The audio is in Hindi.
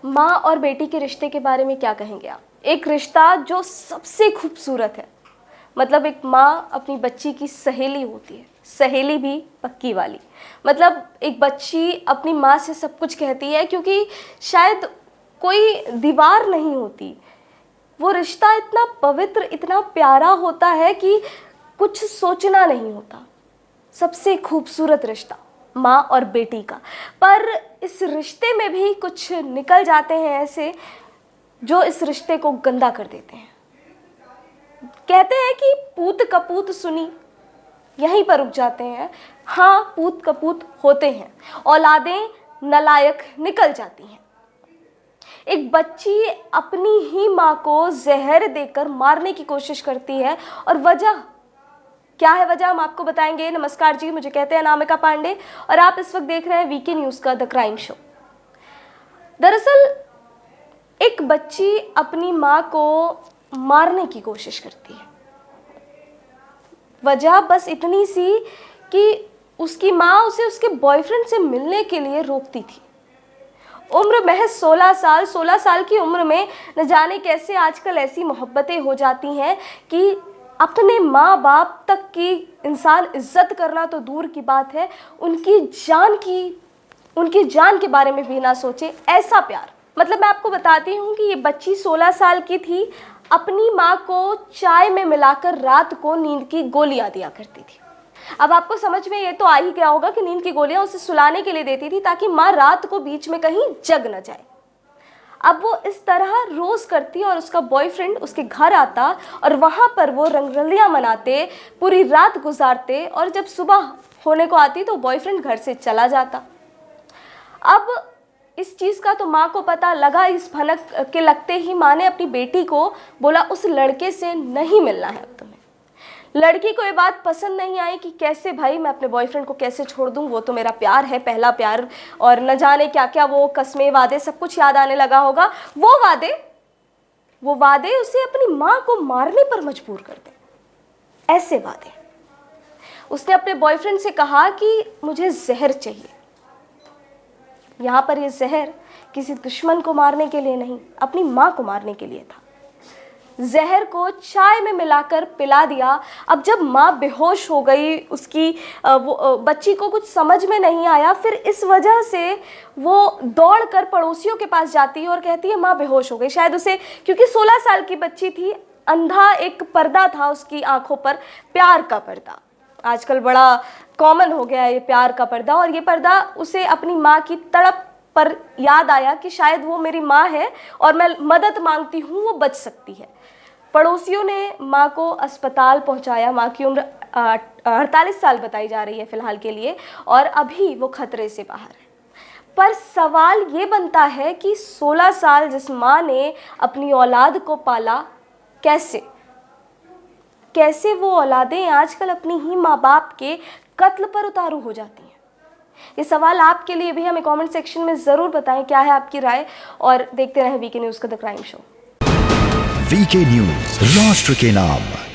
माँ और बेटी के रिश्ते के बारे में क्या कहेंगे आप? एक रिश्ता जो सबसे खूबसूरत है, मतलब एक माँ अपनी बच्ची की सहेली होती है, सहेली भी पक्की वाली। मतलब एक बच्ची अपनी माँ से सब कुछ कहती है, क्योंकि शायद कोई दीवार नहीं होती। वो रिश्ता इतना पवित्र, इतना प्यारा होता है कि कुछ सोचना नहीं होता। सबसे खूबसूरत रिश्ता माँ और बेटी का। पर इस रिश्ते में भी कुछ निकल जाते हैं ऐसे जो इस रिश्ते को गंदा कर देते हैं। कहते हैं कि पूत कपूत सुनी, यहीं पर रुक जाते हैं। हाँ, पूत कपूत होते हैं, औलादें नालायक निकल जाती हैं। एक बच्ची अपनी ही माँ को जहर देकर मारने की कोशिश करती है, और वजह क्या है? वजह हम आपको बताएंगे। नमस्कार जी, मुझे कहते हैं अनामिका पांडे और आप इस वक्त देख रहे हैं वीके न्यूज़ का द क्राइम शो। दरअसल एक बच्ची अपनी माँ को मारने की कोशिश करती है। वजह बस इतनी सी कि उसकी माँ उसे उसके बॉयफ्रेंड से मिलने के लिए रोकती थी। उम्र महज 16 साल। 16 साल की उम्र में न जाने कैसे आजकल ऐसी मोहब्बतें हो जाती हैं कि अपने माँ बाप तक की इंसान इज्जत करना तो दूर की बात है, उनकी जान के बारे में भी ना सोचे। ऐसा प्यार, मतलब मैं आपको बताती हूँ कि ये बच्ची 16 साल की थी, अपनी माँ को चाय में मिलाकर रात को नींद की गोलियां दिया करती थी। अब आपको समझ में ये तो आ ही गया होगा कि नींद की गोलियां उसे सुलाने के लिए देती थी, ताकि माँ रात को बीच में कहीं जग न जाए। अब वो इस तरह रोज करती और उसका बॉयफ्रेंड उसके घर आता और वहाँ पर वो रंगरलियाँ मनाते, पूरी रात गुजारते, और जब सुबह होने को आती तो बॉयफ्रेंड घर से चला जाता। अब इस चीज़ का तो माँ को पता लगा। इस भनक के लगते ही माँ ने अपनी बेटी को बोला, उस लड़के से नहीं मिलना है अब तुम्हें। लड़की को ये बात पसंद नहीं आई कि कैसे भाई मैं अपने बॉयफ्रेंड को कैसे छोड़ दूं, वो तो मेरा प्यार है, पहला प्यार, और न जाने क्या क्या वो कस्में वादे सब कुछ याद आने लगा होगा। वो वादे उसे अपनी माँ को मारने पर मजबूर कर दे। ऐसे वादे। उसने अपने बॉयफ्रेंड से कहा कि मुझे जहर चाहिए। यहाँ पर ये जहर किसी दुश्मन को मारने के लिए नहीं, अपनी माँ को मारने के लिए था। जहर को चाय में मिलाकर पिला दिया। अब जब माँ बेहोश हो गई, उसकी बच्ची को कुछ समझ में नहीं आया, फिर इस वजह से वो दौड़कर पड़ोसियों के पास जाती है और कहती है माँ बेहोश हो गई। शायद उसे, क्योंकि 16 साल की बच्ची थी, अंधा एक पर्दा था उसकी आंखों पर, प्यार का पर्दा। आजकल बड़ा कॉमन हो गया है ये प्यार का पर्दा, और ये पर्दा उसे अपनी माँ की तड़प पर याद आया कि शायद वो मेरी माँ है और मैं मदद मांगती हूँ, वो बच सकती है। पड़ोसियों ने माँ को अस्पताल पहुँचाया। माँ की उम्र 48 साल बताई जा रही है फ़िलहाल के लिए, और अभी वो खतरे से बाहर है। पर सवाल ये बनता है कि 16 साल जिस माँ ने अपनी औलाद को पाला, कैसे वो औलादें आजकल अपनी ही माँ बाप के कत्ल पर उतारू हो जाती हैं? ये सवाल आपके लिए भी हमें कमेंट सेक्शन में ज़रूर बताएं। क्या है आपकी राय? और देखते रहें वीके न्यूज़ का the crime show. VK news, राष्ट्र के नाम।